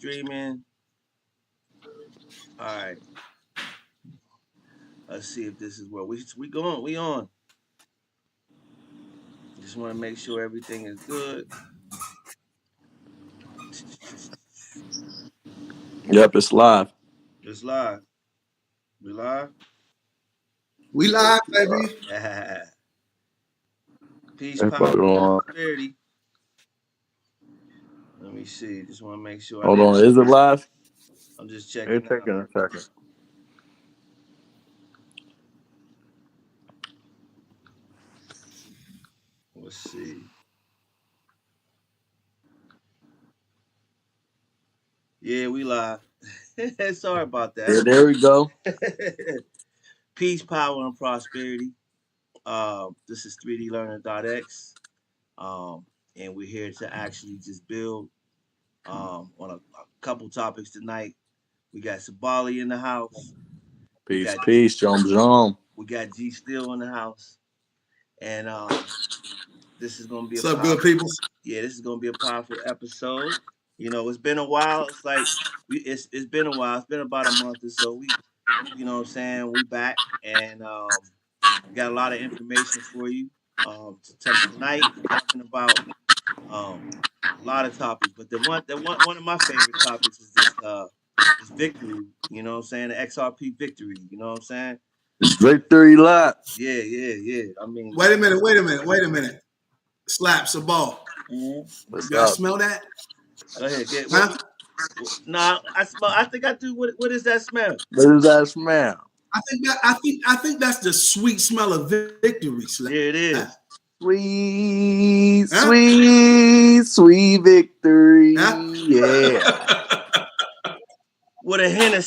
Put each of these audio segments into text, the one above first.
streaming. All right. Let's see if this is where we going. We on. Just want to make sure everything is good. Yep, it's live. It's live. We live? We live, baby. Peace, power, prosperity. Let me see. Just want to make sure. Hold on. Is it live? I'm just checking. It's taking a second. Let's see. Yeah, we live. Sorry about that. Yeah, there we go. Peace, power, and prosperity. This is 3dlearning.X. And we're here to actually just build on a couple topics tonight. We got Sabali in the house. Peace, John. We got G Still in the house. And this is gonna be What's up, good people? Yeah, this is gonna be a powerful episode. You know, it's been a while. It's like it's been a while. It's been about a month or so. You know what I'm saying? We back and we got a lot of information for you. Tonight we're talking about a lot of topics, but one of my favorite topics is this victory. You know what I'm saying? The XRP victory. You know what I'm saying? Victory lap. Yeah. I mean, wait a minute. Slaps a ball. You guys smell that? Go ahead. Nah, I think I do. What is that smell? What is that smell? I think that's the sweet smell of victory. Yeah, it is. Sweet victory. Yeah. With a hint of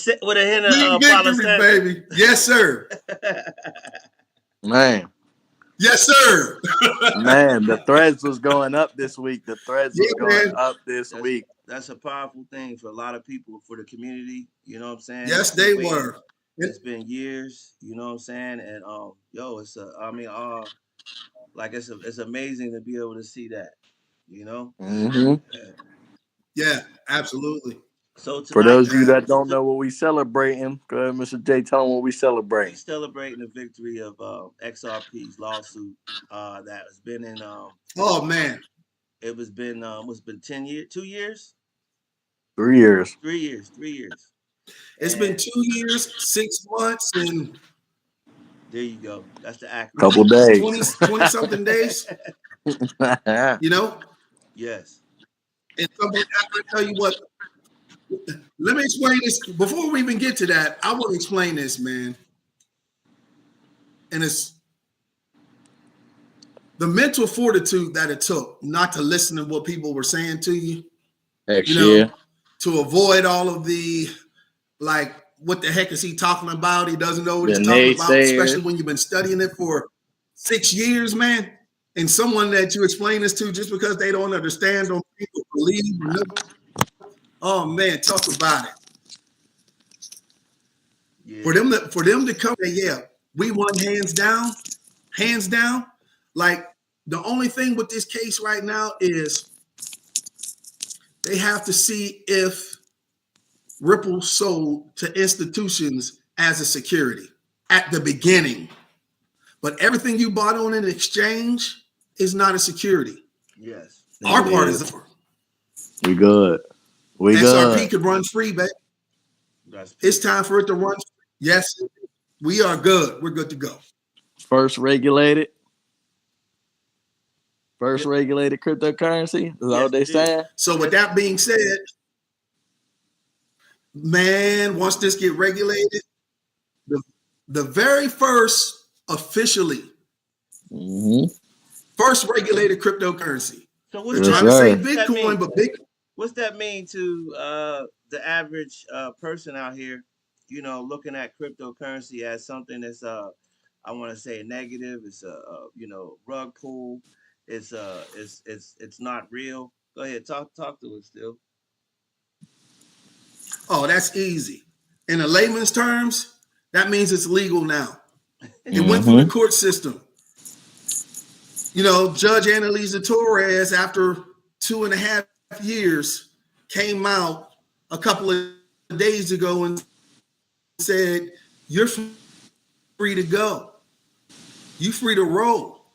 victory, baby. Yes, sir. Man. Yes, sir. Man, the threads was going up this week. Week. That's a powerful thing for a lot of people, for the community. You know what I'm saying? Yes, they were. It's been years. You know what I'm saying? And it's amazing to be able to see that. You know? Mm-hmm. Yeah, absolutely. So tonight, for those of you that don't know what we celebrating, go ahead, Mr. J. Tell them what we celebrating. We're celebrating the victory of XRP's lawsuit that has been in. Oh man, it was been 10 years, 2 years, 3 years, 3 years, 3 years. It's been 2 years, 6 months, and there you go. That's the acronym. Couple days, 20 something days. You know. Yes. And something I tell you what. Let me explain this. Before we even get to that, I want to explain this, man. And it's the mental fortitude that it took not to listen to what people were saying to you. To avoid all of the, like, what the heck is he talking about? He doesn't know what he's talking about, especially when you've been studying it for 6 years, man. And someone that you explain this to just because they don't understand, don't people believe. Oh man, talk about it. Yeah. For them to come and we won hands down. Like the only thing with this case right now is they have to see if Ripple sold to institutions as a security at the beginning. But everything you bought on an exchange is not a security. Yes. Our part is over. We good. XRP could run free, baby. It's time for it to run free. Yes, we are good. We're good to go. First regulated cryptocurrency. Is that what they saying? So with that being said, man, once this get regulated, the very first officially first regulated cryptocurrency. So we're trying to say Bitcoin, but Bitcoin. What's that mean to the average person out here? You know, looking at cryptocurrency as something that's I want to say negative. It's a rug pull. It's not real. Go ahead, talk to us still. Oh, that's easy. In a layman's terms, that means it's legal now. It went through the court system. You know, Judge Annalisa Torres, after 2.5 years, came out a couple of days ago and said, you're free to go. You free to roll.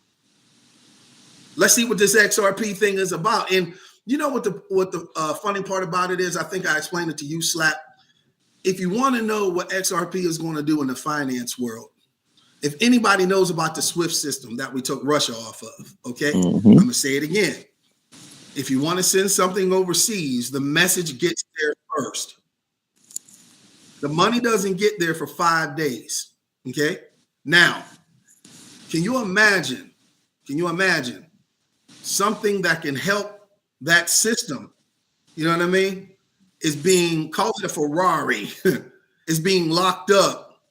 Let's see what this XRP thing is about. And you know what the funny part about it is? I think I explained it to you, Slap. If you want to know what XRP is going to do in the finance world, if anybody knows about the SWIFT system that we took Russia off of, okay, I'm going to say it again. If you want to send something overseas, the message gets there first. The money doesn't get there for 5 days, okay? Now, can you imagine something that can help that system, you know what I mean, is being called a Ferrari, is being locked up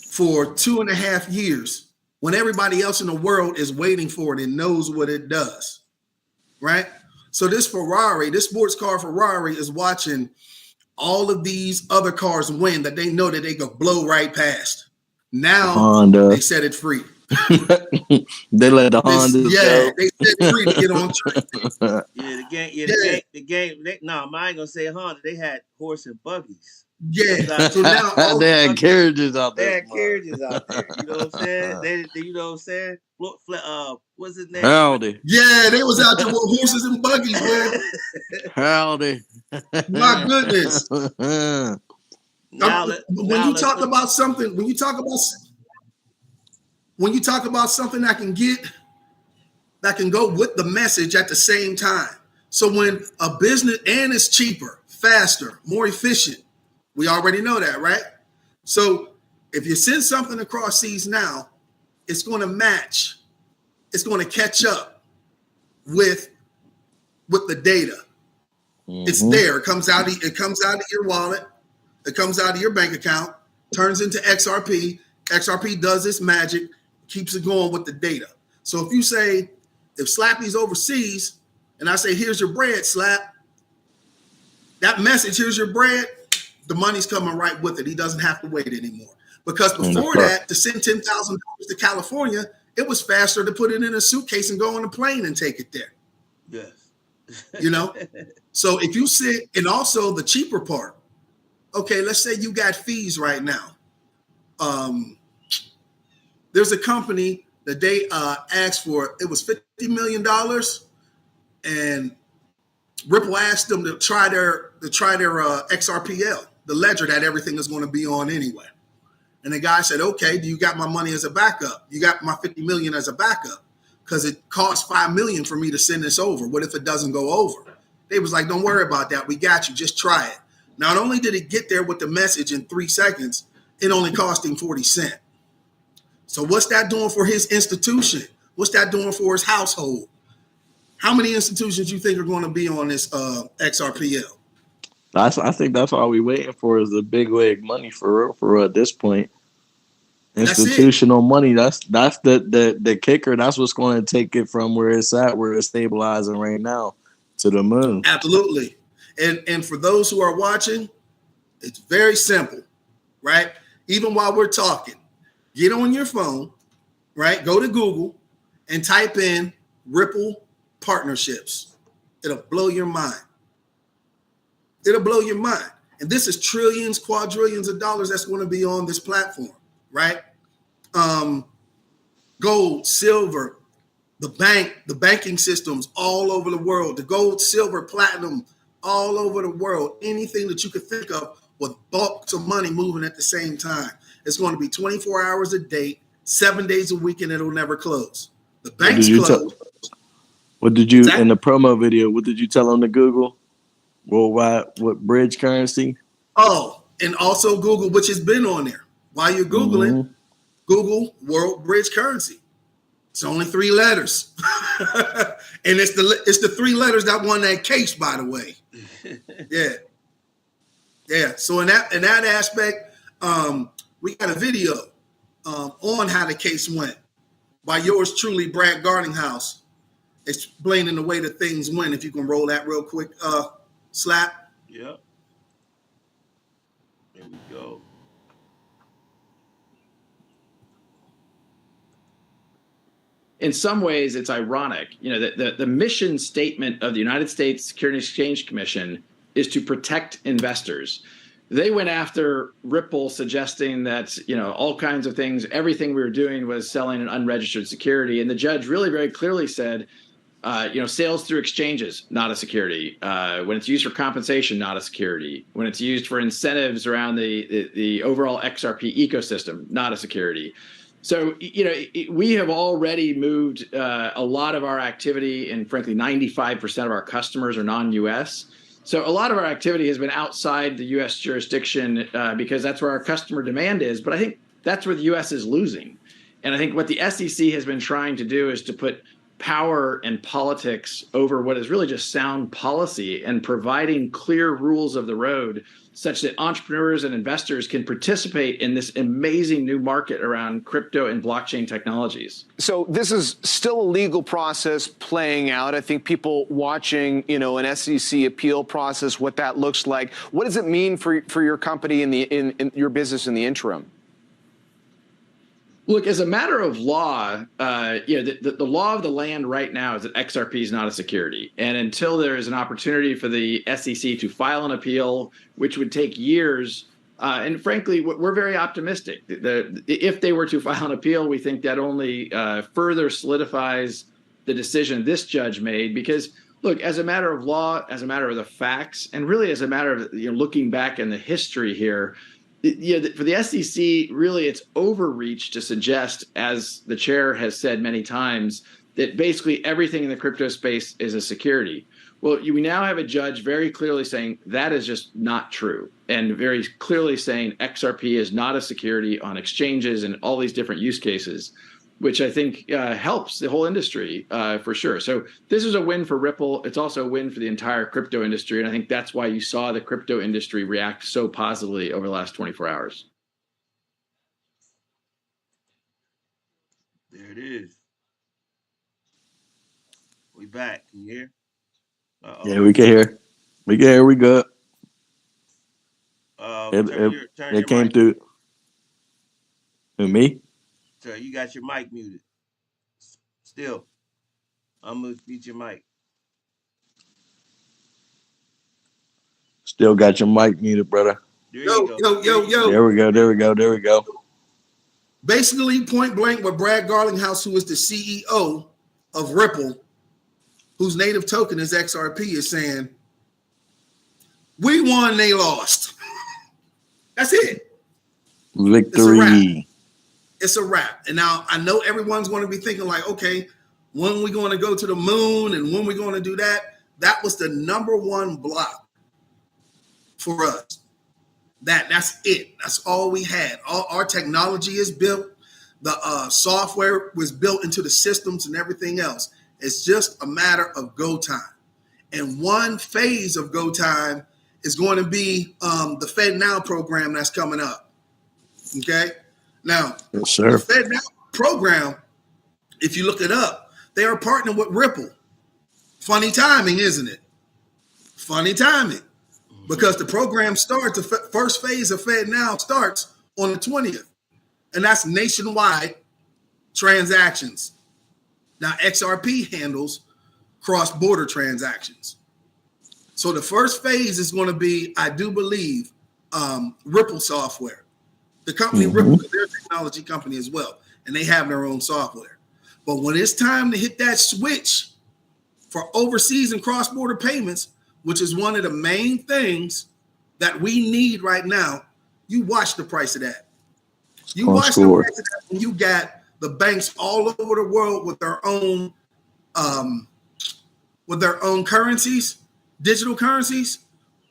for 2.5 years when everybody else in the world is waiting for it and knows what it does, right? So this Ferrari, this sports car Ferrari is watching all of these other cars win that they know that they could blow right past. Now Honda. They set it free. They let the Honda go. They set it free to get on track. The game. No, I ain't gonna say Honda. They had horse and buggies. Yeah, so now they had carriages out there. They had carriages out there. You know what I'm saying? You know what I'm saying? What's his name? Howdy. Yeah, they was out there with horses and buggies, man. Howdy. My goodness. When you talk about something that can go with the message at the same time. So when a business, and it's cheaper, faster, more efficient, we already know that, right? So if you send something across seas now, it's going to match. It's going to catch up with the data. It's there. It comes out of your wallet. It comes out of your bank account, turns into XRP. XRP does its magic, keeps it going with the data. So if you say, if Slappy's overseas, and I say, here's your bread, Slap, that message, here's your bread, the money's coming right with it. He doesn't have to wait anymore. Because before that, to send $10,000 to California, it was faster to put it in a suitcase and go on a plane and take it there. Yes. You know? So if you sit, and also the cheaper part, okay, let's say you got fees right now. There's a company that they asked for, it was $50 million, and Ripple asked them to try their XRPL, the ledger that everything is going to be on anyway. And the guy said, okay, do you got my money as a backup? You got my 50 million as a backup? Because it costs 5 million for me to send this over. What if it doesn't go over? They was like, don't worry about that. We got you. Just try it. Not only did it get there with the message in 3 seconds, it only cost him 40 cents. So what's that doing for his institution? What's that doing for his household? How many institutions you think are going to be on this XRPL? I think that's all we're waiting for is the big wig money for real at this point. Institutional money. That's the kicker. That's what's going to take it from where it's at, where it's stabilizing right now, to the moon. Absolutely. And for those who are watching, it's very simple, right? Even while we're talking, get on your phone, right? Go to Google and type in Ripple partnerships. It'll blow your mind. It'll blow your mind. And this is trillions, quadrillions of dollars that's going to be on this platform, right? Gold, silver, the banking systems all over the world, the gold, silver, platinum, all over the world, anything that you could think of with bulks of money moving at the same time. It's going to be 24 hours a day, 7 days a week, and it'll never close. The banks close. What did you, in the promo video, what did you tell them to Google? Worldwide, what bridge currency? Oh, and also Google, which has been on there. While you're Googling, Google World Bridge Currency. It's only 3 letters. And it's the 3 letters that won that case, by the way. Yeah. So in that aspect, we got a video on how the case went by yours truly, Brad Garninghouse, explaining the way that things went. If you can roll that real quick, Slap. Yep. There we go. In some ways, it's ironic. You know, the mission statement of the United States Securities and Exchange Commission is to protect investors. They went after Ripple, suggesting that, all kinds of things, everything we were doing was selling an unregistered security. And the judge really very clearly said, sales through exchanges, not a security. When it's used for compensation, not a security. When it's used for incentives around the overall XRP ecosystem, not a security. So, we have already moved a lot of our activity, and frankly, 95% of our customers are non-US. So a lot of our activity has been outside the U.S. jurisdiction because that's where our customer demand is. But I think that's where the U.S. is losing. And I think what the SEC has been trying to do is to put power and politics over what is really just sound policy and providing clear rules of the road such that entrepreneurs and investors can participate in this amazing new market around crypto and blockchain technologies. So this is still a legal process playing out. I think people watching, an SEC appeal process, what that looks like. What does it mean for your company in your business in the interim? Look, as a matter of law, the law of the land right now is that XRP is not a security. And until there is an opportunity for the SEC to file an appeal, which would take years, and frankly, we're very optimistic. If they were to file an appeal, we think that only further solidifies the decision this judge made. Because, look, as a matter of law, as a matter of the facts, and really as a matter of looking back in the history here, for the SEC, really, it's overreach to suggest, as the chair has said many times, that basically everything in the crypto space is a security. Well, we now have a judge very clearly saying that is just not true, and very clearly saying XRP is not a security on exchanges and all these different use cases, which I think helps the whole industry for sure. So this is a win for Ripple. It's also a win for the entire crypto industry. And I think that's why you saw the crypto industry react so positively over the last 24 hours. There it is. We back. Can you hear? Uh-oh. Yeah, we can hear. We can hear. We good. Turn It your came mic. through. Who, me? Sir, you got your mic muted. Still. I'm gonna mute your mic. Still got your mic muted, brother. There you go. Yo. There we go. Basically, point blank, with Brad Garlinghouse, who is the CEO of Ripple, whose native token is XRP, is saying, we won, they lost. That's it. Victory. It's a wrap. And now I know everyone's going to be thinking like, okay, when are we going to go to the moon and when are we going to do that? That was the number one block for us. That's it. That's all we had. All our technology is built. The software was built into the systems and everything else. It's just a matter of go time. And one phase of go time is going to be the FedNow program that's coming up. Okay. Now, Yes, sir. the FedNow program, if you look it up, they are partnering with Ripple. Funny timing, isn't it? Funny timing. Because the program starts, the first phase of FedNow starts on the 20th. And that's nationwide transactions. Now, XRP handles cross-border transactions. So the first phase is going to be, I do believe, Ripple software. The company Ripple, they're a technology company as well, and they have their own software. But when it's time to hit that switch for overseas and cross-border payments, which is one of the main things that we need right now, you watch the price of that. You watch the price of that when you got the banks all over the world with their own currencies, digital currencies,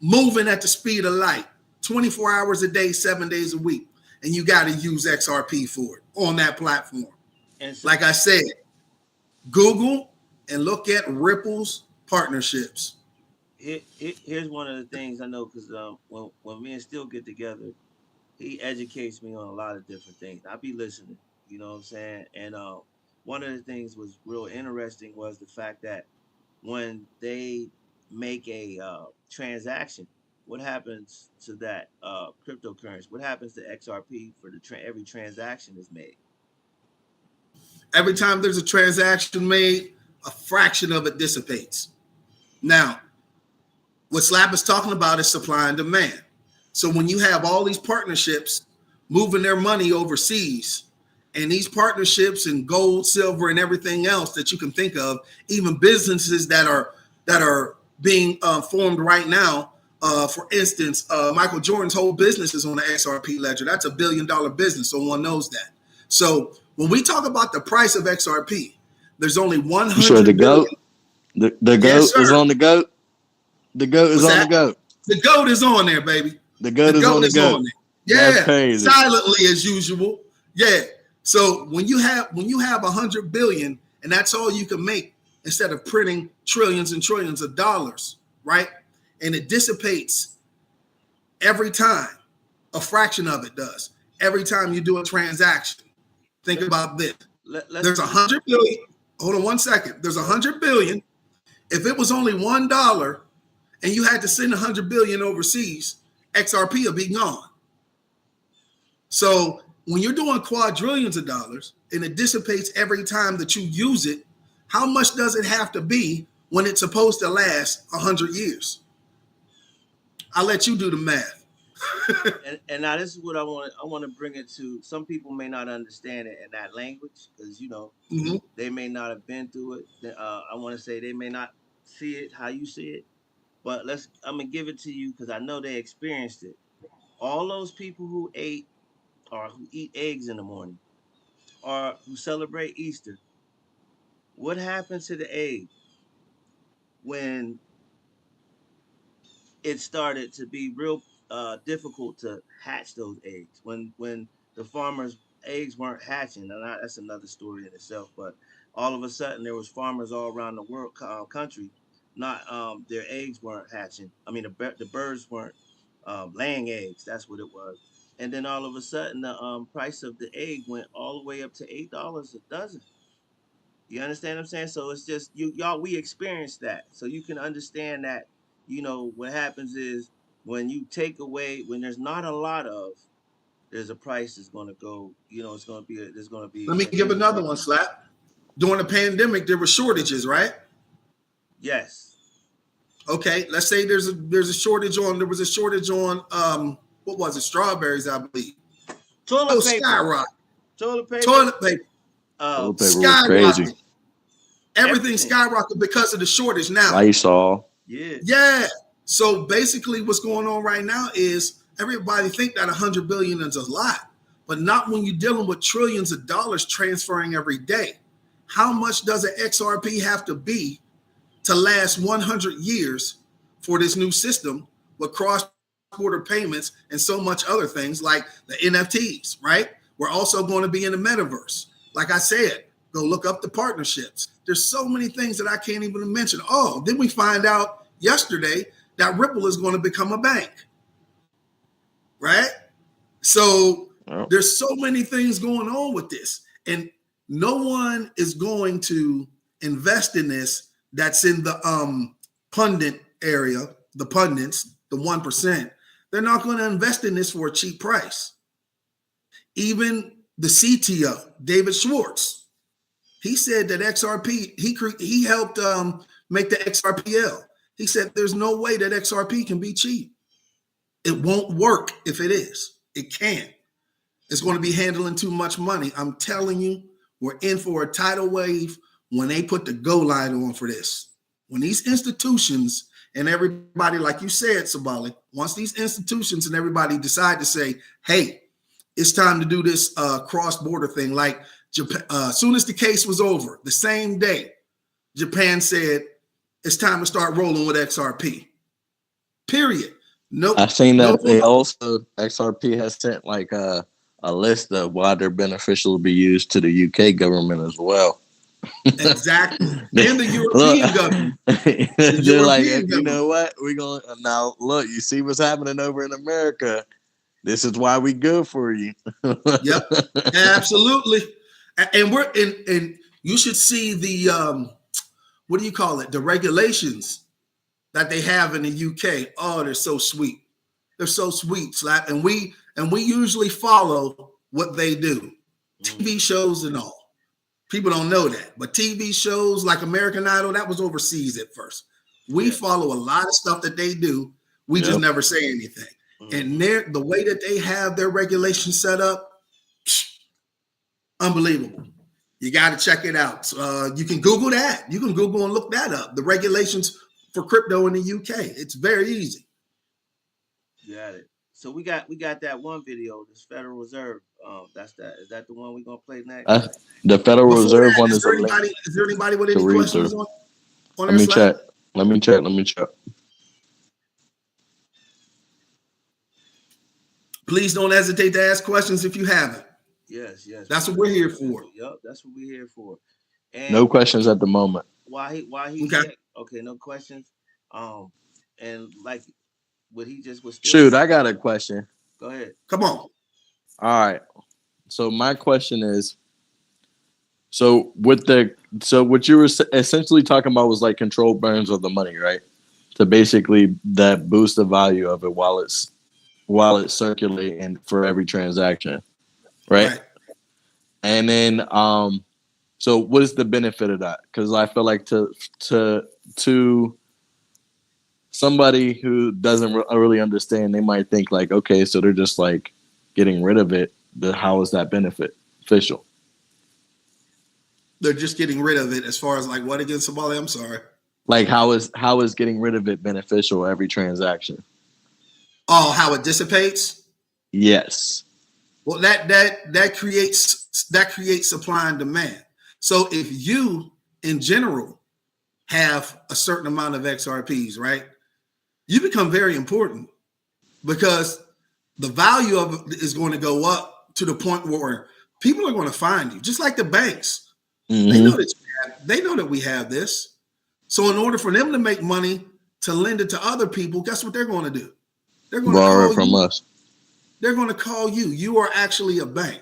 moving at the speed of light, 24 hours a day, 7 days a week. And you got to use XRP for it on that platform. And so, like I said, Google and look at Ripple's partnerships. Here's one of the things I know, because when me and Still get together, he educates me on a lot of different things. I be listening, you know what I'm saying? And one of the things was real interesting was the fact that when they make a transaction, what happens to that cryptocurrency? What happens to XRP for every transaction is made? Every time there's a transaction made, a fraction of it dissipates. Now, What Slap is talking about is supply and demand. So when you have all these partnerships moving their money overseas, and these partnerships in gold, silver, and everything else that you can think of, even businesses that are being formed right now. For instance, Michael Jordan's whole business is on the XRP ledger. That's $1 billion business, so one knows that. So when we talk about the price of XRP, there's only 100 You sure the billion. goat? The Yes, goat is sir. on the goat. The goat is What's on that? the goat. The goat is on there, baby. The goat is on the goat. Yeah, That's crazy. silently as usual. Yeah. So when you have 100 billion, and that's all you can make instead of printing trillions and trillions of dollars, right? And it dissipates every time. A fraction of it does. Every time you do a transaction. Think about this. There's 100 billion. Hold on one second. There's 100 billion. If it was only $1 and you had to send 100 billion overseas, XRP will be gone. So when you're doing quadrillions of dollars and it dissipates every time that you use it, how much does it have to be when it's supposed to last 100 years? I'll let you do the math. and now this is what I want to bring it to. Some people may not understand it in that language because they may not have been through it. I want to say they may not see it how you see it, but I'm gonna give it to you because I know they experienced it. All those people who ate or who eat eggs in the morning or who celebrate Easter, what happens to the egg when it started to be real difficult to hatch those eggs? When the farmers' eggs weren't hatching, and that's another story in itself. But all of a sudden, there was farmers all around the world, country, not their eggs weren't hatching. I mean, the birds weren't laying eggs. That's what it was. And then all of a sudden, the price of the egg went all the way up to $8 a dozen. You understand what I'm saying? So it's just we experienced that. So you can understand that, what happens is when you take away, when there's not a lot of, there's a price that's going to go, it's going to be, there's going to be Let me a give huge another price. one, Slap. During the pandemic, there were shortages, right? Yes. Okay, let's say there was a shortage on what was it? Strawberries, I believe. Toilet paper. Skyrocket. Toilet paper. Toilet paper. Toilet paper was crazy. Everything skyrocketed because of the shortage now. Lysol. Yeah. So basically what's going on right now is everybody think that 100 billion is a lot, but not when you're dealing with trillions of dollars transferring every day. How much does an XRP have to be to last 100 years for this new system with cross-border payments and so much other things like the NFTs, right? We're also going to be in the metaverse. Like I said, go look up the partnerships. There's so many things that I can't even mention. Oh, then we find out yesterday that Ripple is going to become a bank, right? So there's so many things going on with this, and no one is going to invest in this that's in the pundit area, the pundits, the 1%. They're not going to invest in this for a cheap price. Even the CTO, David Schwartz, he said that XRP, he helped make the XRPL. He said there's no way that XRP can be cheap. It won't work if it is. It can't. It's going to be handling too much money. I'm telling you, we're in for a tidal wave when they put the go line on for this. When these institutions and everybody, like you said, Sabali, once these institutions and everybody decide to say, hey, it's time to do this cross-border thing, like Japan, as soon as the case was over, the same day, Japan said, it's time to start rolling with XRP. Period. No, I've seen that they also, XRP has sent like a list of why they're beneficial to be used to the UK government as well. Exactly. And the European government. They're like, you know what? We're going to now look, you see what's happening over in America. This is why we good for you. Yep, absolutely. And and you should see the what do you call it? The regulations that they have in the UK. Oh, they're so sweet. They're so sweet, Slap. And we usually follow what they do. TV shows and all. People don't know that. But TV shows like American Idol, that was overseas at first. We follow a lot of stuff that they do. We just never say anything. And the way that they have their regulations set up, unbelievable. You got to check it out. You can Google that. You can Google and look that up. The regulations for crypto in the UK. It's very easy. Got it. So we got that one video, this Federal Reserve. That's that. Is that the one we're gonna play next? The Federal Before Reserve that, one is there anybody with any questions on Let me check. Let me check. Please don't hesitate to ask questions if you haven't. Yes. That's what we're here for. Yep, that's what we're here for. And no questions at the moment. Why he okay, no questions. And like what he just was still Shoot, I got a question. Go ahead. Come on. All right. So my question is, so what you were essentially talking about was like controlled burns of the money, right? To basically that boost the value of it while it's circulating for every transaction, right? And then so what is the benefit of that? Because I feel like to somebody who doesn't really understand, they might think like, okay, so they're just like getting rid of it. How is that beneficial? They're just getting rid of it as far as like what against somebody? I'm sorry. Like how is getting rid of it beneficial every transaction? Oh, how it dissipates? Yes. Well, that creates supply and demand. So if you in general have a certain amount of XRPs, right? You become very important because the value of it is going to go up to the point where people are going to find you, just like the banks. They know that we have this. So in order for them to make money to lend it to other people, guess what they're going to do? They're going to borrow from us. They're going to call you. You are actually a bank.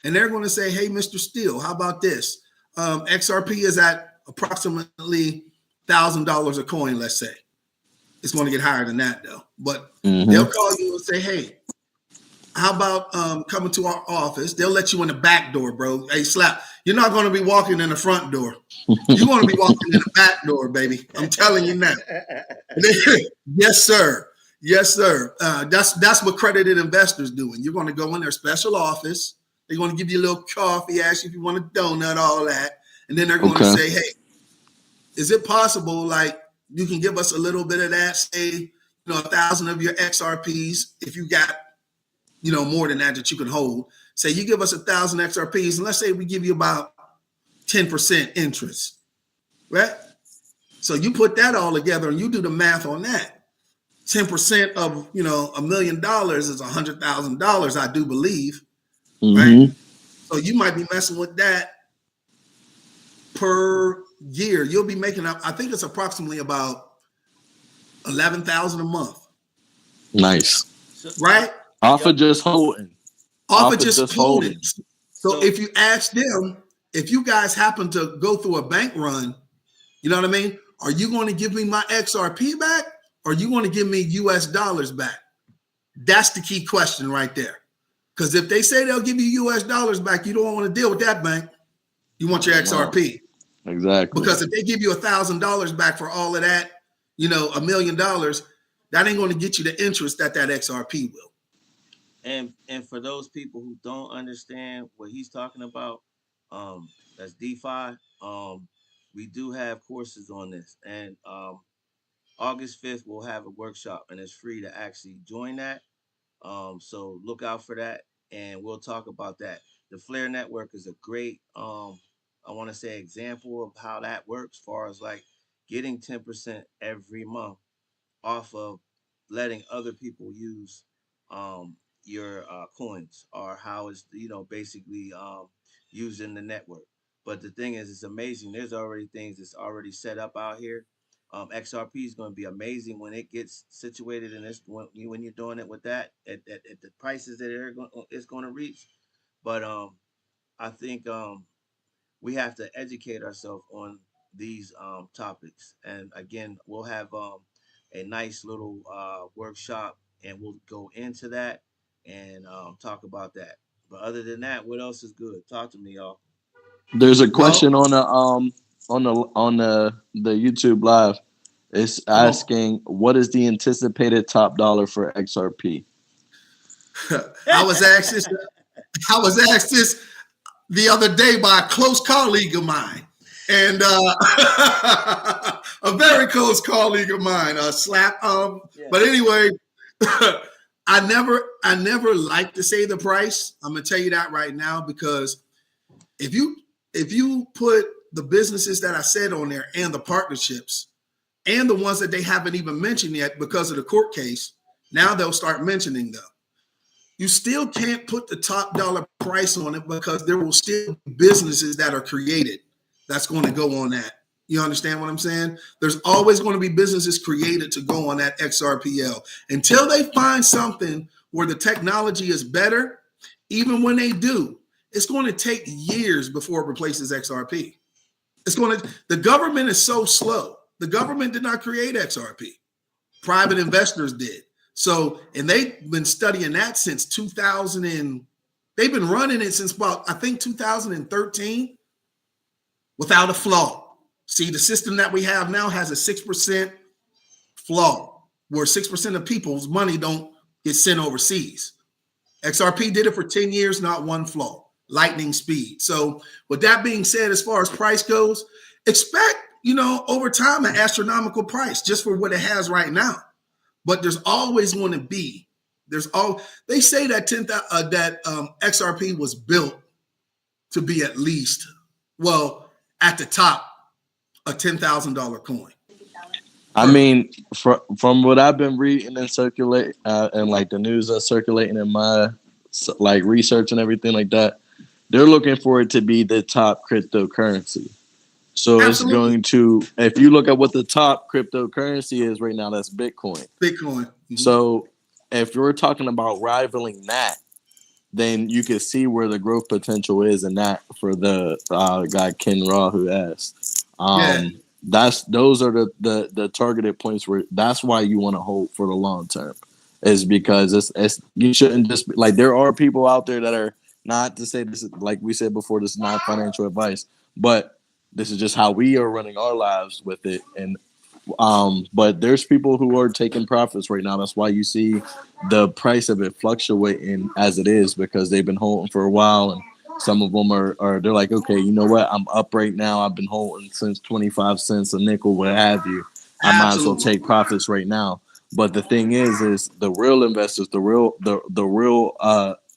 And they're going to say, hey, Mr. Steele, how about this? XRP is at approximately $1,000 a coin, let's say. It's going to get higher than that, though. But they'll call you and say, hey, how about coming to our office? They'll let you in the back door, bro. Hey, Slap, you're not going to be walking in the front door. You're going to be walking in the back door, baby. I'm telling you now. Yes, sir. Yes, sir. That's what accredited investors doing. You're going to go in their special office. They're going to give you a little coffee, ask you if you want a donut, all that. And then they're going to say, hey, is it possible, like, you can give us a little bit of that, say, 1,000 of your XRPs, if you got, more than that you can hold. Say you give us 1,000 XRPs, and let's say we give you about 10% interest, right? So you put that all together and you do the math on that. 10% of, $1 million is $100,000, I do believe, right? So you might be messing with that per year. You'll be making up, I think it's approximately about $11,000 a month. Nice. Right? Off of just holding. Off of just holding. So if you ask them, if you guys happen to go through a bank run, you know what I mean? Are you going to give me my XRP back? Or are you going to give me US dollars back? That's the key question right there. Because if they say they'll give you US dollars back, you don't want to deal with that bank. You want your XRP. Exactly. Because if they give you $1,000 back for all of that, $1 million, that ain't going to get you the interest that XRP will. And for those people who don't understand what he's talking about, that's DeFi. We do have courses on this, and August 5th we'll have a workshop, and it's free to actually join that. So look out for that, and we'll talk about that. The Flare Network is a great, I want to say, example of how that works, as far as like getting 10% every month off of letting other people use your coins, or how it's basically using the network. But the thing is, it's amazing. There's already things that's already set up out here. XRP is going to be amazing when it gets situated in this, when you're doing it with that at the prices that it's going to reach. But I think we have to educate ourselves on these topics. And again, we'll have a nice little workshop, and we'll go into that and talk about that. But other than that, what else is good? Talk to me, y'all. There's a question on the YouTube live. It's asking, what is the anticipated top dollar for XRP? I was asked this. I was asked this the other day by a close colleague of mine, and a very close colleague of mine, Slap. But anyway, I never like to say the price. I'm gonna tell you that right now, because if you put the businesses that I said on there and the partnerships and the ones that they haven't even mentioned yet because of the court case, now they'll start mentioning them. You still can't put the top dollar price on it, because there will still be businesses that are created that's going to go on that. You understand what I'm saying? There's always going to be businesses created to go on that XRPL until they find something where the technology is better. Even when they do, it's going to take years before it replaces XRP. The government is so slow. The government did not create XRP. Private investors did. So, and they've been studying that since 2000, and they've been running it since about, I think, 2013 without a flaw. See, the system that we have now has a 6% flaw, where 6% of people's money don't get sent overseas. XRP did it for 10 years, not one flaw, lightning speed. So with that being said, as far as price goes, expect, over time, an astronomical price just for what it has right now. But there's always going to be, they say that XRP was built to be at least, at the top, a $10,000 coin. I mean, from what I've been reading and circulate, and like the news that's circulating in my like research and everything like that, they're looking for it to be the top cryptocurrency. So Absolutely. It's going to, if you look at what the top cryptocurrency is right now, that's Bitcoin. Bitcoin. Mm-hmm. So if you're talking about rivaling that, then you can see where the growth potential is in that for the guy Ken Raw who asked. Those are the targeted points where that's why you want to hold for the long term, is because it's you shouldn't just like, there are people out there that are, not to say this is, like we said before, this is not financial advice, but this is just how we are running our lives with it. And but there's people who are taking profits right now. That's why you see the price of it fluctuating as it is, because they've been holding for a while, and some of them are they're like, okay, you know what? I'm up right now. I've been holding since 25 cents a nickel, what have you. I might as well take profits right now. But the thing is the real investors, the real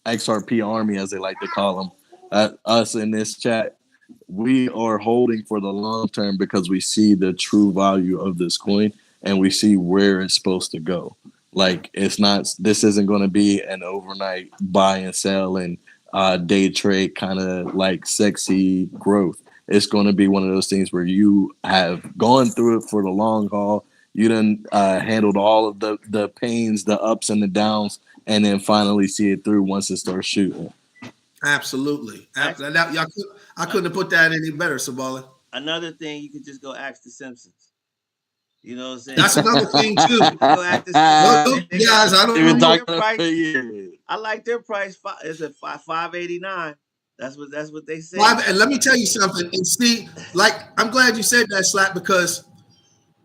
XRP army, as they like to call them, us in this chat, we are holding for the long term because we see the true value of this coin and we see where it's supposed to go. Like, this isn't going to be an overnight buy and sell and day trade kind of like sexy growth. It's going to be one of those things where you have gone through it for the long haul. You done handled all of the pains, the ups and the downs, and then finally see it through once it starts shooting. Absolutely. I couldn't have put that any better, Sabala. Another thing, you could just go ask the Simpsons. You know what I'm saying? That's another thing too. Go ask the Simpsons. Guys, I don't know. I like their price. It's at $5.89. That's what they say. And let me tell you something. And see, like, I'm glad you said that, Slap, because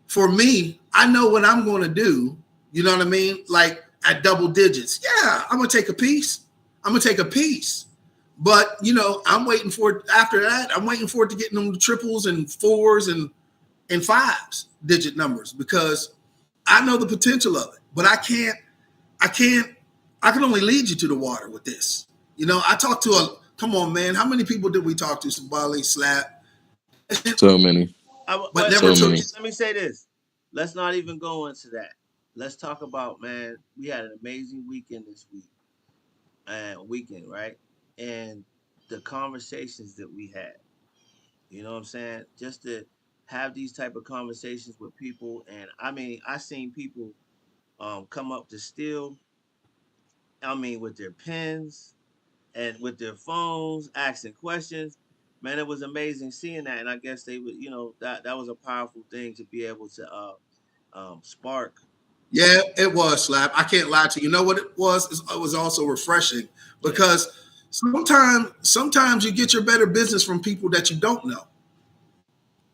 for me, I know what I'm going to do. You know what I mean? Like, at double digits. Yeah, I'm going to take a piece. But, I'm waiting for it. After that, I'm waiting for it to get in the triples and fours and fives digit numbers, because I know the potential of it. But I can only lead you to the water with this. I talked to come on, man. How many people did we talk to? Sabali, Slap. So many. But never so took. Let me say this. Let's not even go into that. Let's talk about, man, we had an amazing weekend this week. Right? And the conversations that we had. You know what I'm saying? Just to have these type of conversations with people. And I mean, I seen people come up to steal, with their pens and with their phones, asking questions. Man, it was amazing seeing that. And I guess they would, that was a powerful thing to be able to spark. Yeah, it was, Slap. I can't lie to you. You know what it was? It was also refreshing, because sometimes you get your better business from people that you don't know.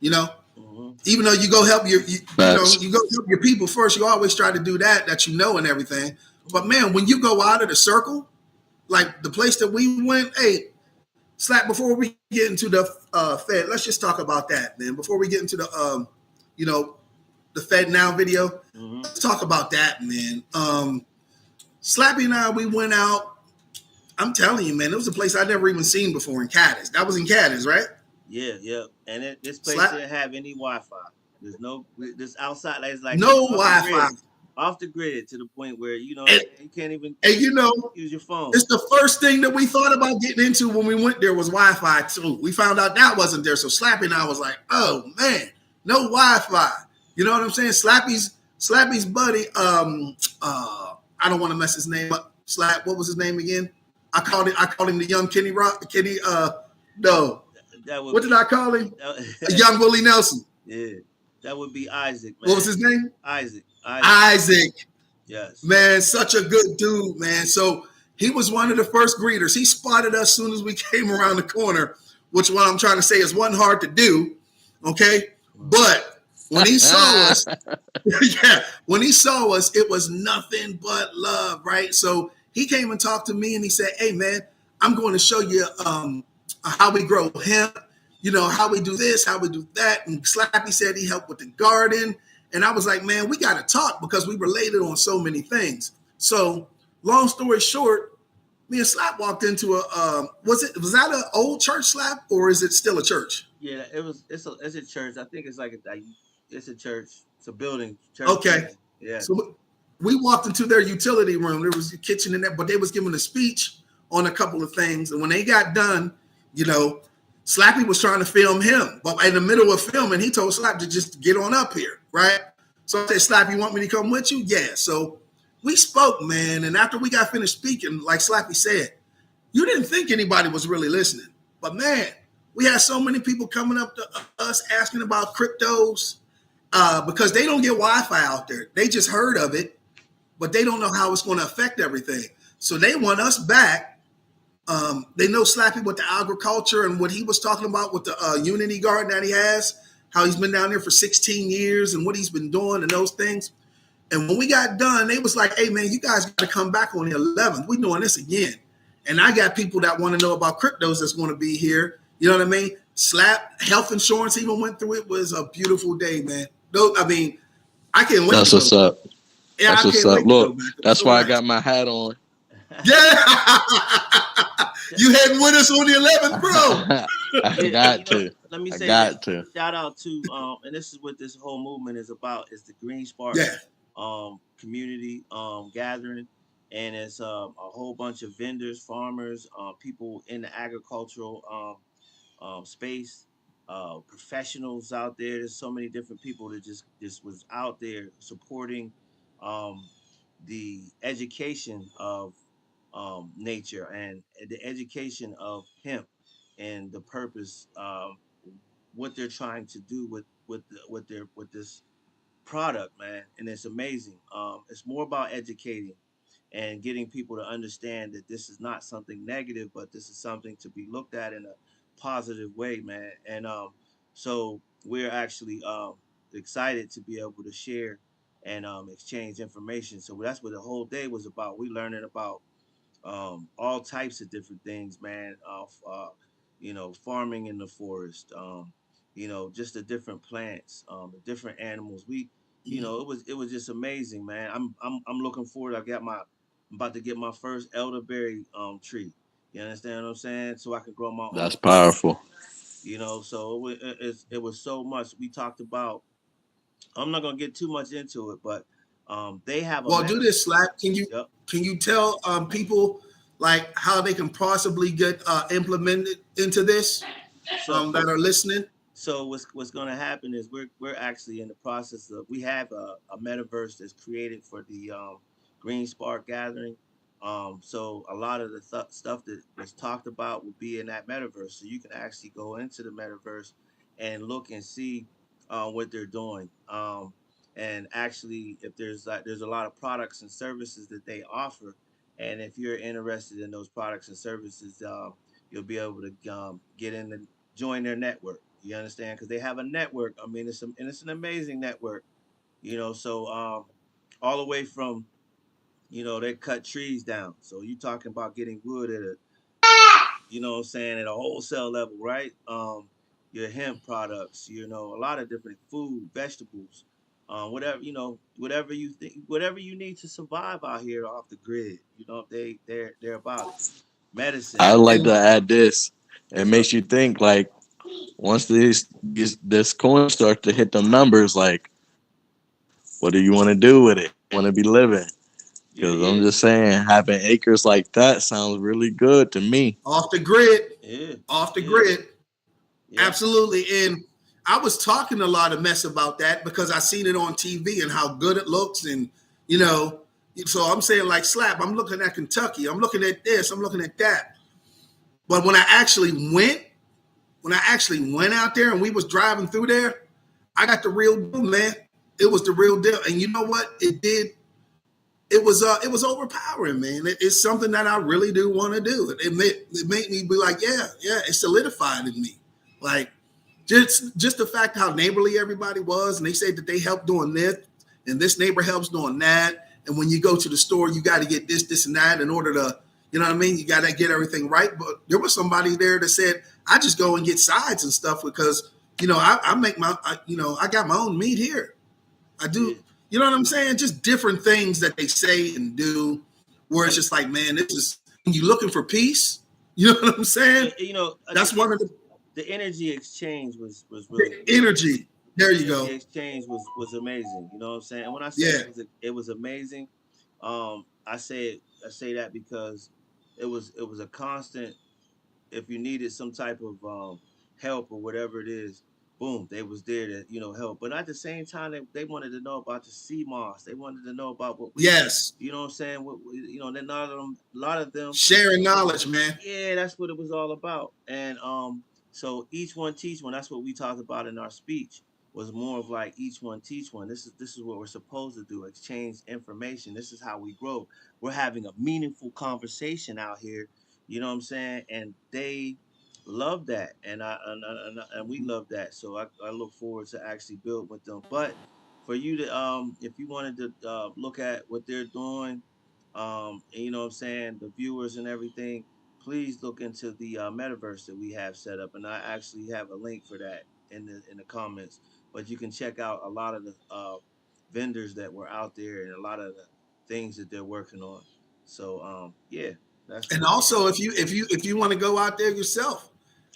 Mm-hmm. Even though you go help Facts. you go help your people first. You always try to do that you know and everything. But man, when you go out of the circle, like the place that we went, hey, Slap. Before we get into the Fed, let's just talk about that, man. Before we get into the you know, the FedNow video, let's talk about that, man. Slappy and I, we went out. I'm telling you, man, it was a place I'd never even seen before in Cadiz. That was in Cadiz, right? Yeah. And this place Slap. didn't have any Wi-Fi. There's no this outside. It's like No off the Wi-Fi. grid, off the grid to the point where you know And, you can't even and you know, use your phone. it's the first thing that we thought about getting into when we went there was Wi-Fi too. We found out that wasn't there. So Slappy and I was like, oh man, no Wi-Fi. You know what I'm saying? Slappy's buddy, I don't want to mess his name up. Slap, what was his name again? I called him the young Kenny Rock. No. That would What be, did I call him? that, Young Willie Nelson. yeah, that would be Isaac, man. What was his name? Isaac. Isaac. Yes. Man, such a good dude, man. So he was one of the first greeters. He spotted us as soon as we came around the corner, which what I'm trying to say is wasn't hard to do. Okay. But when he saw us, yeah, when he saw us, it was nothing but love, right? So he came and talked to me and he said, hey, man, I'm going to show you how we grow hemp, you know, how we do this, how we do that. And Slappy said he helped with the garden. And I was like, man, we got to talk because we related on so many things. So long story short, me and Slap walked into was that an old church, Slap, or is it still a church? Yeah, it's a church. I think it's it's a church. It's a building. Church. Okay. Yeah. So we walked into their utility room. There was a kitchen in there, but they was giving a speech on a couple of things. And when they got done, you know, Slappy was trying to film him. But in the middle of filming, he told Slap to just get on up here, right? So I said, Slap, you want me to come with you? Yeah. So we spoke, man. And after we got finished speaking, like Slappy said, you didn't think anybody was really listening. But man, we had so many people coming up to us asking about cryptos because they don't get Wi-Fi out there. They just heard of it, but they don't know how it's going to affect everything. So they want us back. They know Slappy with the agriculture and what he was talking about with the Unity Garden that he has, how he's been down there for 16 years and what he's been doing and those things. And when we got done, they was like, hey, man, you guys got to come back on the 11th. We're doing this again. And I got people that want to know about cryptos that's going to be here. You know what I mean? Slap, health insurance even went through it. It was a beautiful day, man. I mean, I can't wait That's to what's go. up. Yeah, That's I what's can't up. wait to go Look, back. that's So why I nice. got my hat on. Yeah. You heading with us on the 11th, bro? I got to. Let me I say got this. to. Shout out to and this is what this whole movement is about. It's the Green Spark Yeah. community gathering, and it's a whole bunch of vendors, farmers, people in the agricultural space, professionals out there. There's so many different people that just was out there supporting um, the education of nature and the education of hemp and the purpose, what they're trying to do with this product, man. And it's amazing. It's more about educating and getting people to understand that this is not something negative, but this is something to be looked at in a positive way, man. And so we're actually excited to be able to share and exchange information. So that's what the whole day was about. We learning about all types of different things, man. Farming in the forest, just the different plants, the different animals. It was just amazing, man. I'm looking forward. I'm about to get my first elderberry tree. You understand what I'm saying? So I can grow my own That's food. powerful. So it was so much we talked about. I'm not gonna get too much into it, but they have a Well, do this, Slap. Yep. Can you tell people like how they can possibly get implemented into this So that are listening? So what's going to happen is we're actually in the process of we have a metaverse that's created for the Green Spark Gathering. So a lot of the stuff that was talked about will be in that metaverse. So you can actually go into the metaverse and look and see what they're doing. And actually, if there's a lot of products and services that they offer, and if you're interested in those products and services, you'll be able to get in and join their network. You understand? Because they have a network. I mean, it's an amazing network. So all the way from they cut trees down. So you talking about getting wood at a what I'm saying, at a wholesale level, right? Your hemp products, a lot of different food, vegetables, whatever you think, whatever you need to survive out here off the grid. They're about it. I Medicine. like to And add this. It What's up? makes you think like once this coin starts to hit them numbers, like what do you want to do with it? Want to be living? Yeah, Because I'm yeah, just saying, having acres like that sounds really good to me. off the grid, yeah, off the yeah, grid. yeah, Absolutely. And I was talking a lot of mess about that because I seen it on TV and how good it looks. And, you know, so I'm saying like slap, I'm looking at Kentucky. I'm looking at this. I'm looking at that. But when I actually went out there and we was driving through there, I got the real deal, man. It was the real deal. And you know what? It was overpowering, man. It's something that I really do want to do. It made me be like, yeah, it solidified in me. Like just the fact how neighborly everybody was, and they said that they helped doing this, and this neighbor helps doing that. And when you go to the store, you got to get this, and that in order to, you know what I mean? You got to get everything right. But there was somebody there that said, I just go and get sides and stuff because, I make I got my own meat here. I yeah. do, you know what I'm saying? Just different things that they say and do where it's And just like, man, this is, when you're looking for peace, you know what I'm saying? That's one of the energy exchange was the really good. energy. There The you energy go. exchange was amazing. You know what I'm saying? And when I say Yeah. it was amazing, I say that because it was a constant. If you needed some type of help or whatever it is, boom, they was there to help. But at the same time, they wanted to know about the sea moss. They wanted to know about what we, Yes. what I'm saying. Then a lot of them, Sharing knowledge, man. yeah, that's what it was all about. And so each one teach one. That's what we talked about in our speech. Was more of like each one teach one. This is what we're supposed to do. Exchange information. This is how we grow. We're having a meaningful conversation out here. You know what I'm saying? And they love that, and we love that. So I look forward to actually build with them. But for you to if you wanted to look at what they're doing, and you know what I'm saying, the viewers and everything, please look into the metaverse that we have set up, and I actually have a link for that in the comments. But you can check out a lot of the vendors that were out there and a lot of the things that they're working on. So yeah, that's And what we also, have. if you want to go out there yourself,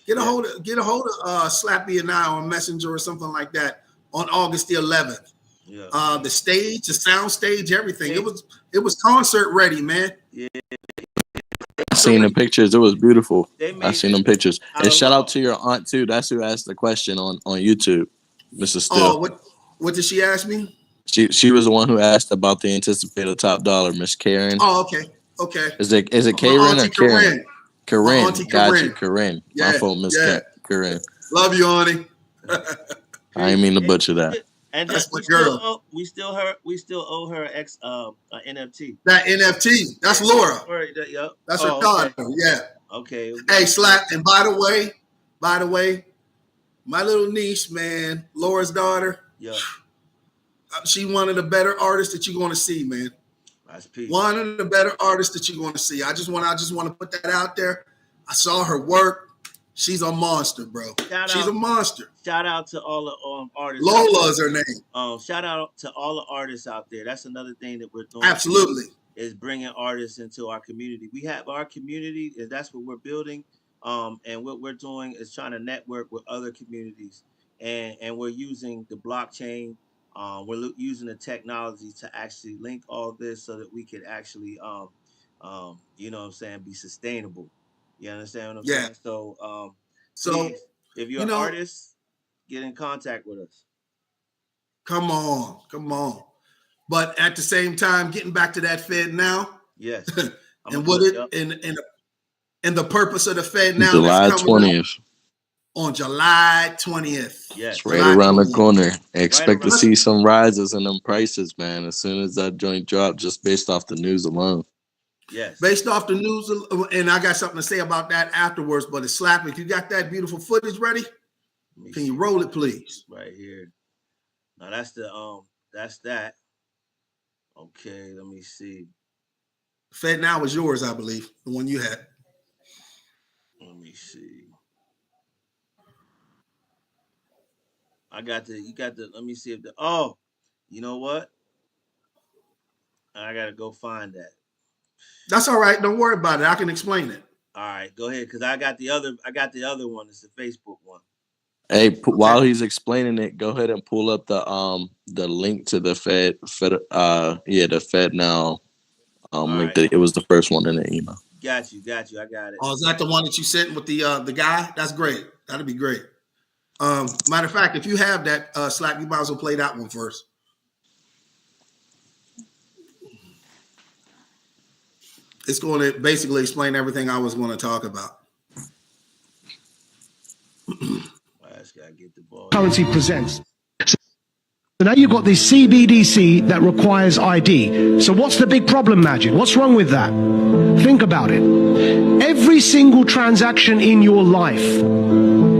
Yeah, get a hold of Slappy and I on Messenger or something like that on August the 11th. yeah, The stage, the sound stage, everything. they, It was concert ready, man. yeah, I seen the pictures. It was beautiful. they I made seen it them pictures. out And of shout out love. to your aunt too. That's who asked the question on YouTube, Mrs. Still. Oh, what did she ask me? She was the one who asked about the anticipated top dollar, Miss Karen. Oh, okay, okay. Is it My Karen or auntie Karen? Corinne. My Karen. auntie Got you, Corinne. Karen. My Yeah, fault, Miss yeah. Karen. Love you, auntie. I didn't mean to Hey, butcher that. and That's my girl. we still owe her NFT. That NFT. That's Laura. Yep. That's her Oh, daughter. okay. Yeah. Okay. Hey, Slap. And by the way, my little niece, man, Laura's daughter, Yep. she one of the better artists that you're going to see, man. That's peace. One of the better artists that you're going to see. I just want to put that out there. I saw her work. She's a monster, bro. Shout She's a out monster. shout out to all the artists out Lola there. is her name. Shout out to all the artists out there. That's another thing that we're doing too, Absolutely. is bringing artists into our community. We have our community, and that's what we're building. And what we're doing is trying to network with other communities, and we're using the blockchain. We're using the technology to actually link all this so that we could actually, you know what I'm saying, be sustainable. You understand what I'm Yeah. saying? So, So, please, if you're you an know, artist, get in contact with us. come on, come on. But at the same time, getting back to that FedNow Yes, I'm gonna and do what it. it Yep. and the purpose of the FedNow that's July coming up 20th. on July 20th. It's Yes. right July around the 20th. corner. Right Expect to around. see some rises in them prices, man, as soon as that joint drop, just based off the news alone. Yes. Based off the news, and I got something to say about that afterwards, but it's slapping. If you got that beautiful footage ready, Can you roll it, please? Right here. Now that's that's that. Okay, let me see. FedNow was yours, I believe, the one you had. Let me see. You got the, let me see if you know what? I gotta go find that. That's all right. Don't worry about it. I can explain it. All right, go ahead, because I got the other one. It's the Facebook one. Hey, while he's explaining it, go ahead and pull up the link to the the FedNow link. Right. That it was the first one in the email. Got you. I got it. Oh, is that the one that you sent with the guy? That's great. That'd be great. Matter of fact, if you have that Slack, you might as well play that one first. It's going to basically explain everything I was going to talk about. I just gotta get the ball. Currency presents. So now you've got this CBDC that requires ID. So what's the big problem, Majid? What's wrong with that? Think about it. Every single transaction in your life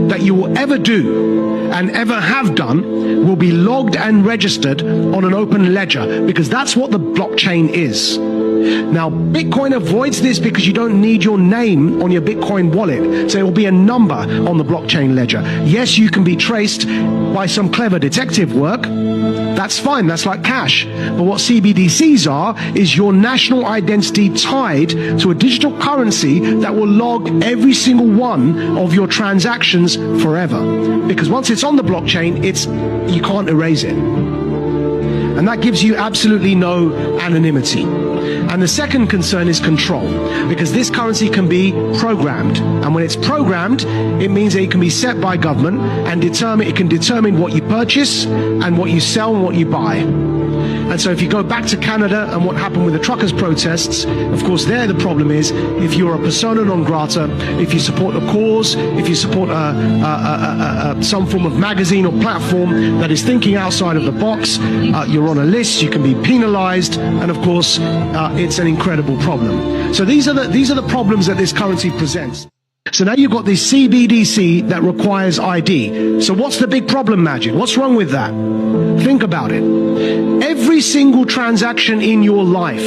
that you will ever do and ever have done will be logged and registered on an open ledger, because that's what the blockchain is. Now, Bitcoin avoids this because you don't need your name on your Bitcoin wallet. So it will be a number on the blockchain ledger. Yes, you can be traced by some clever detective work. That's fine. That's like cash. But what CBDCs are is your national identity tied to a digital currency that will log every single one of your transactions forever. Because once it's on the blockchain, you can't erase it. And that gives you absolutely no anonymity. And the second concern is control, because this currency can be programmed. And when it's programmed, it means that it can be set by government and it can determine what you purchase and what you sell and what you buy. And so if you go back to Canada and what happened with the truckers' protests, of course, there the problem is if you're a persona non grata, if you support a cause, if you support some form of magazine or platform that is thinking outside of the box, you're on a list, you can be penalized, and of course, it's an incredible problem. So these are the problems that this currency presents. So now you've got this CBDC that requires ID. So what's the big problem, Majid? What's wrong with that? Think about it. Every single transaction in your life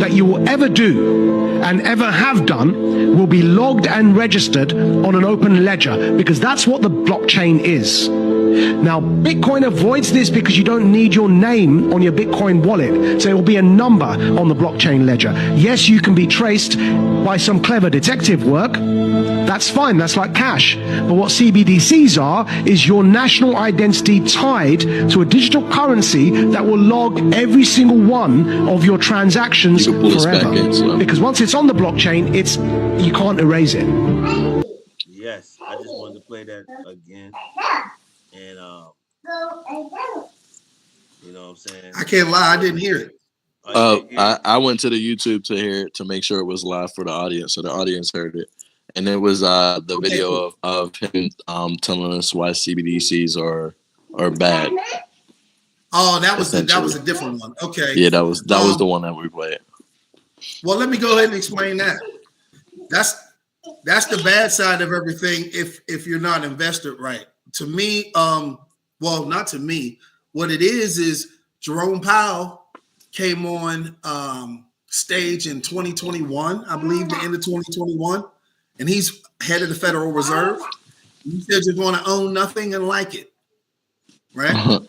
that you will ever do and ever have done will be logged and registered on an open ledger, because that's what the blockchain is. Now, Bitcoin avoids this because you don't need your name on your Bitcoin wallet. So it will be a number on the blockchain ledger. Yes, you can be traced by some clever detective work. That's fine. That's like cash. But what CBDCs are is your national identity tied to a digital currency that will log every single one of your transactions forever. Because once it's on the blockchain, you can't erase it. Yes, I just wanted to play that again. And you know what I'm saying? I can't lie, I didn't hear it. I went to the YouTube to hear it, to make sure it was live for the audience, so the audience heard it. And it was the video of him telling us why CBDCs are bad. Oh, that was a different one. Okay. Yeah, that was the one that we played. Well, let me go ahead and explain that. That's the bad side of everything if you're not invested right. To me, well, not to me. What it is Jerome Powell came on stage in 2021, I believe, the end of 2021, and he's head of the Federal Reserve. He said you're going to own nothing and like it, right?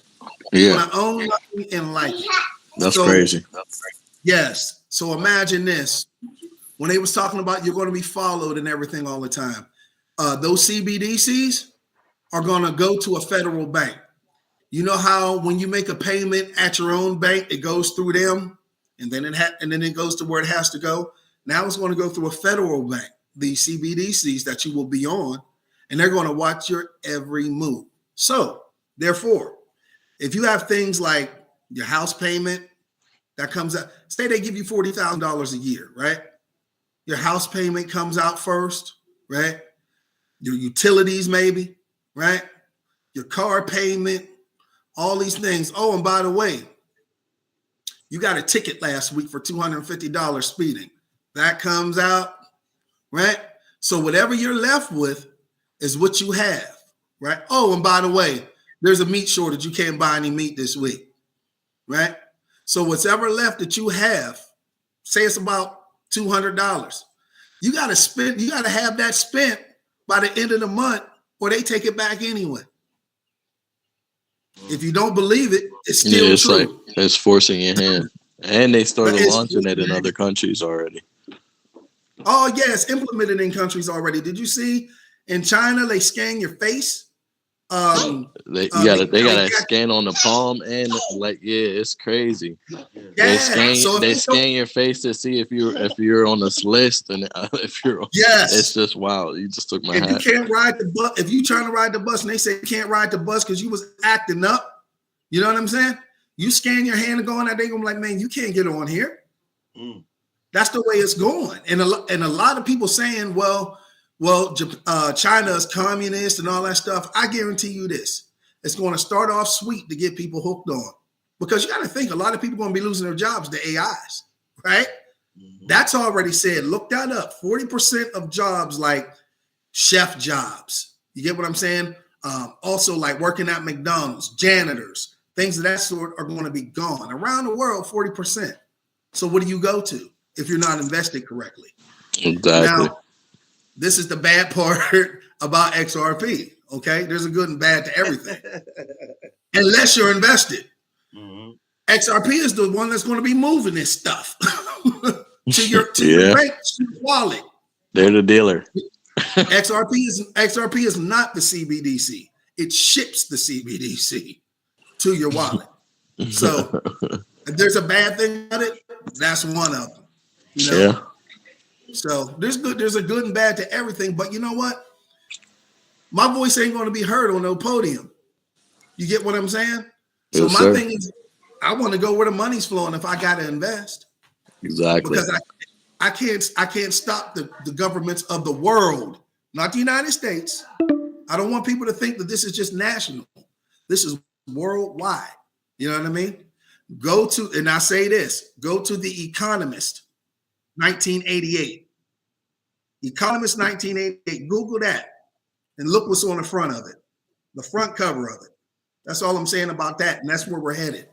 You're going to own nothing and like it. That's crazy. Yes. So imagine this. When they was talking about you're going to be followed and everything all the time, those CBDCs are going to go to a federal bank. You know how when you make a payment at your own bank, it goes through them, and then it goes to where it has to go. Now it's going to go through a federal bank, the CBDCs that you will be on, and they're going to watch your every move. So therefore, if you have things like your house payment that comes out, say they give you $40,000 a year, right? Your house payment comes out first, right? Your utilities maybe, right? Your car payment, all these things. Oh, and by the way, you got a ticket last week for $250 speeding. That comes out, right? So whatever you're left with is what you have. right? Oh, and by the way, there's a meat shortage. You can't buy any meat this week, right? So whatever left that you have, say it's about $200, you got to spend. You got to have that spent by the end of the month, or they take it back anyway. If you don't believe it, it's still it's true. like it's forcing your hand, and they started It's launching it in other countries already. Oh yeah, it's implemented in countries already. Did you see in China they scan your face? They got a scan on the palm and like it's crazy. Yeah. So They scan your face to see if you're on this list, and if you're it's just wow. You just took my hat. You can't ride the bus, if you trying to ride the bus and they say you can't ride the bus because you was acting up, you know what I'm saying? You scan your hand and go on that, they gonna be like, man, you can't get on here. That's the way it's going. And a lot of people saying, well, China is communist and all that stuff. I guarantee you this. It's going to start off sweet to get people hooked on. Because you got to think a lot of people are going to be losing their jobs to AIs, right? That's already said. Look that up. 40% of jobs like chef jobs. You get what I'm saying? Also like working at McDonald's, janitors, things of that sort are going to be gone. Around the world, 40%. So what do you go to if you're not invested correctly? Exactly. Now, this is the bad part about XRP. Okay, there's a good and bad to everything, unless you're invested. XRP is the one that's going to be moving this stuff to your bank wallet. They're the dealer. XRP is not the CBDC. It ships the CBDC to your wallet. So if there's a bad thing about it, that's one of them. You know? Yeah. So there's a good and bad to everything. But you know what? My voice ain't going to be heard on no podium. You get what I'm saying? So my thing is, I want to go where the money's flowing if I got to invest. Exactly. Because I can't stop the governments of the world, not the United States. I don't want people to think that this is just national. This is worldwide. You know what I mean? And I say this, go to The Economist, 1988. Economist 1988. Google that and look what's on the front of it, the front cover of it. That's all I'm saying about that, and that's where we're headed.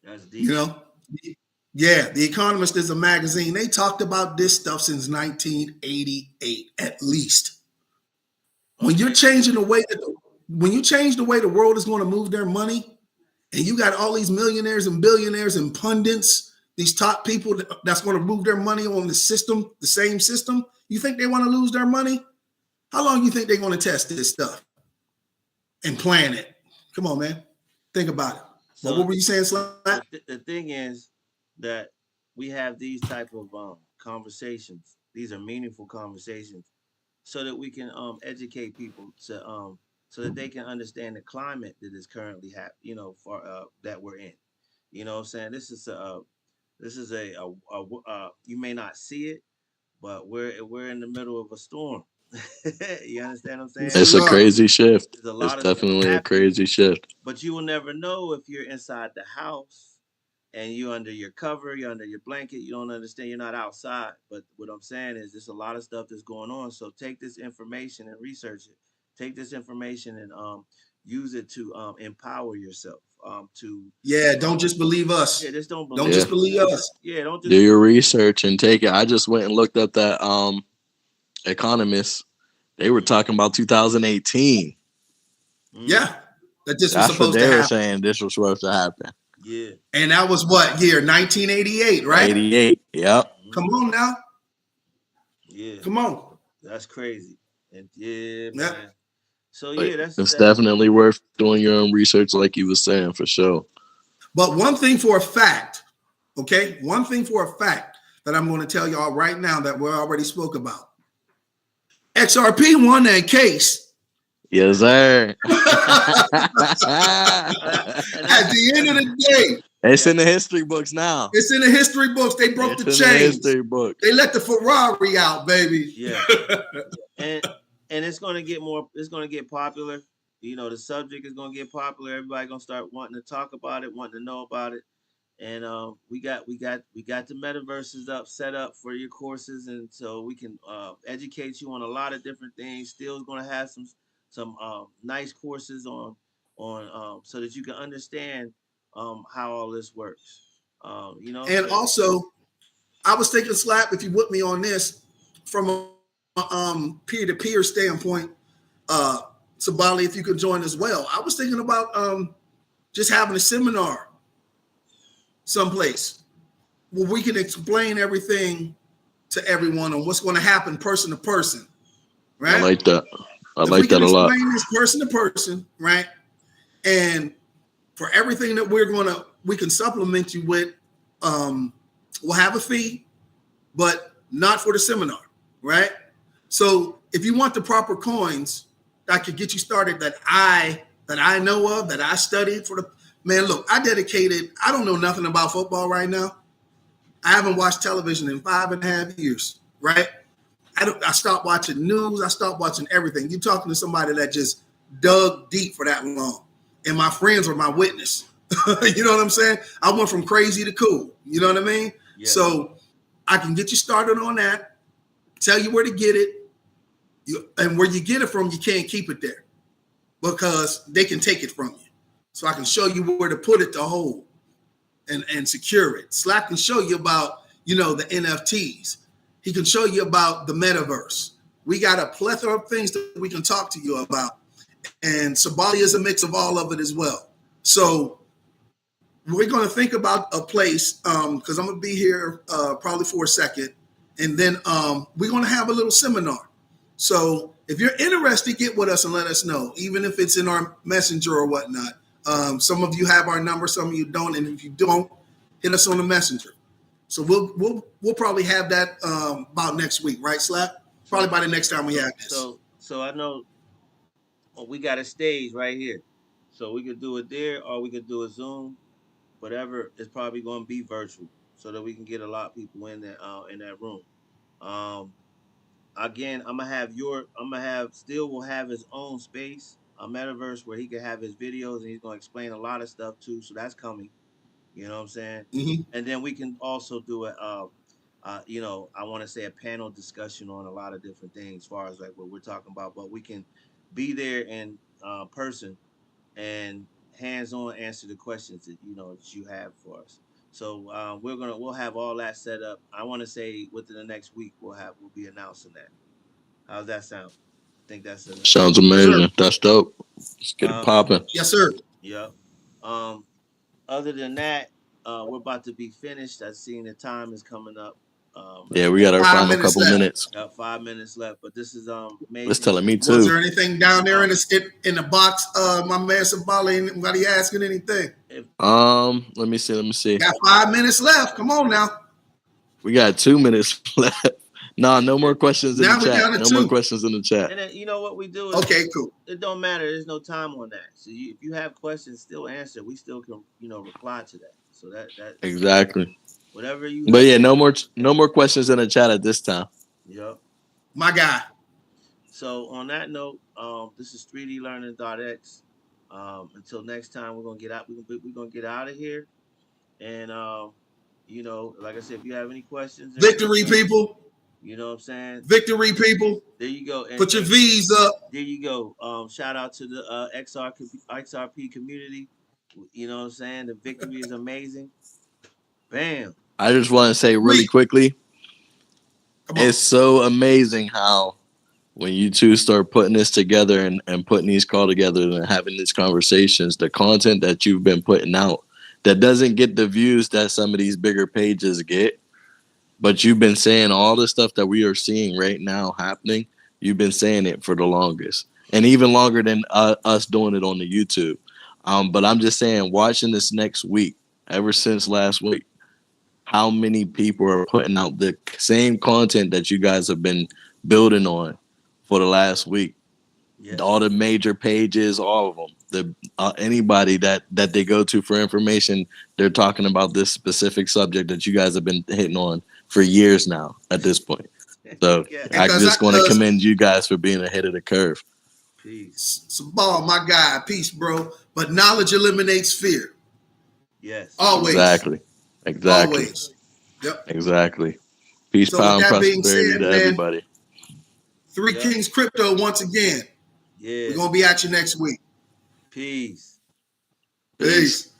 That's deep. You know, yeah. The Economist is a magazine. They talked about this stuff since 1988, at least. When you're changing the way when you change the way the world is going to move their money, and you got all these millionaires and billionaires and pundits, these top people that's going to move their money on the system, the same system, you think they want to lose their money? How long do you think they're going to test this stuff and plan it? Come on, man. Think about it. So what were you saying, Slap? The thing is that we have these type of conversations. These are meaningful conversations so that we can educate people to so that they can understand the climate that is currently happening, for that we're in. You know what I'm saying? This is a you may not see it, but we're in the middle of a storm. You understand what I'm saying? It's a crazy shift. There's a lot It's of definitely a crazy shift. But you will never know if you're inside the house and you're under your cover, you're under your blanket, you don't understand, you're not outside. But what I'm saying is there's a lot of stuff that's going on. So take this information and research it. Take this information and use it to empower yourself. Don't just believe us. Yeah, just don't just believe us. Yeah, don't just do your research and take it. I just went and looked up that Economist. They were talking about 2018. Yeah, that this was That's supposed what to they were happen. saying. This was supposed to happen. Yeah, and that was what year? 1988, right? 88. Yep. Come on now. Yeah, come on. That's crazy. And yeah, Yep. man. So Like, yeah, it's definitely worth doing your own research, like you was saying, for sure. But one thing for a fact, okay? One thing for a fact that I'm going to tell y'all right now that we already spoke about. XRP won that case. Yes, sir. At the end of the day, it's in the history books now. It's in the history books. They broke the chains. The history book. They let the Ferrari out, baby. Yeah. and it's gonna get more. It's gonna get popular. The subject is gonna get popular. Everybody gonna start wanting to talk about it, wanting to know about it. And we got the metaverses set up for your courses, and so we can educate you on a lot of different things. Still going to have nice courses on so that you can understand how all this works. And So also, I was thinking, Slap, if you with me on this, from a peer-to-peer standpoint, Sabali, if you could join as well. I was thinking about just having a seminar someplace where we can explain everything to everyone on what's going to happen person to person, right? I like that. I If we like can that a lot. explain this person to person, right? And for everything that we can supplement you with, we'll have a fee, but not for the seminar, right? So if you want the proper coins that could get you started, that I know of, that I studied for the man. Look, I don't know nothing about football right now. I haven't watched television in 5.5 years, right? I stopped watching news. I stopped watching everything. You're talking to somebody that just dug deep for that long. And my friends were my witness. You know what I'm saying? I went from crazy to cool. You know what I mean? Yeah. So I can get you started on that, tell you where to get it. And where you get it from, you can't keep it there because they can take it from you. So I can show you where to put it to hold and secure it. Slack can show you about, the NFTs. He can show you about the metaverse. We got a plethora of things that we can talk to you about. And Sabali is a mix of all of it as well. So we're going to think about a place because I'm going to be here probably for a second. And then we're going to have a little seminar. So if you're interested, get with us and let us know, even if it's in our messenger or whatnot. Some of you have our number, some of you don't. And if you don't, hit us on the messenger. So we'll probably have that about next week, right, Slap? Probably by the next time we have this. So I know we got a stage right here. So we could do it there or we could do a Zoom. Whatever, it's probably going to be virtual so that we can get a lot of people in that room. Again, Still will have his own space, a metaverse where he can have his videos and he's going to explain a lot of stuff too. So that's coming. You know what I'm saying? Mm-hmm. And then we can also do I want to say a panel discussion on a lot of different things as far as like what we're talking about. But we can be there in person and hands-on answer the questions that you have for us. So we'll have all that set up. I want to say within the next week we'll be announcing that. How's that sound? I think that's enough. Sounds amazing. That's dope. Let's get it popping. Yes, sir. Yeah. Other than that, we're about to be finished. I seen the time is coming up. Yeah, we got our final couple minutes. Got 5 minutes left, but this is amazing. It's telling me too. Was there anything down there in the box? My man Sabali, anybody asking anything? Let me see. Got 5 minutes left. Come on now. We got 2 minutes left. No more questions in the chat. No more questions in the chat. And then, you know what we do? Okay, cool. It don't matter. There's no time on that. So if you have questions, still answer. We still can, reply to that. So that exactly. Whatever you. But yeah, no more questions in the chat at this time. Yep. My guy. So on that note, this is 3dlearning.X. Until next time, we're gonna get out. We're gonna get out of here. And like I said, if you have any questions, victory, people. You know what I'm saying? Victory, people. There you go. And put your V's up. There you go. Shout out to the XRP community. You know what I'm saying? The victory is amazing. Bam. I just want to say really quickly, it's so amazing how when you two start putting this together and putting these calls together and having these conversations, the content that you've been putting out that doesn't get the views that some of these bigger pages get, but you've been saying all the stuff that we are seeing right now happening. You've been saying it for the longest and even longer than us doing it on the YouTube. But I'm just saying, watching this next week, ever since last week, how many people are putting out the same content that you guys have been building on for the last week. Yes. All the major pages, all of them, anybody that they go to for information, they're talking about this specific subject that you guys have been hitting on for years now at this point. So I just want to commend you guys for being ahead of the curve. Peace. Sabal, my guy. Peace, bro. But knowledge eliminates fear. Yes. Always. Exactly. Always. Yep. Exactly. Peace, power, and prosperity to everybody. Three Kings Crypto once again. Yeah. We're gonna be at you next week. Peace. Peace.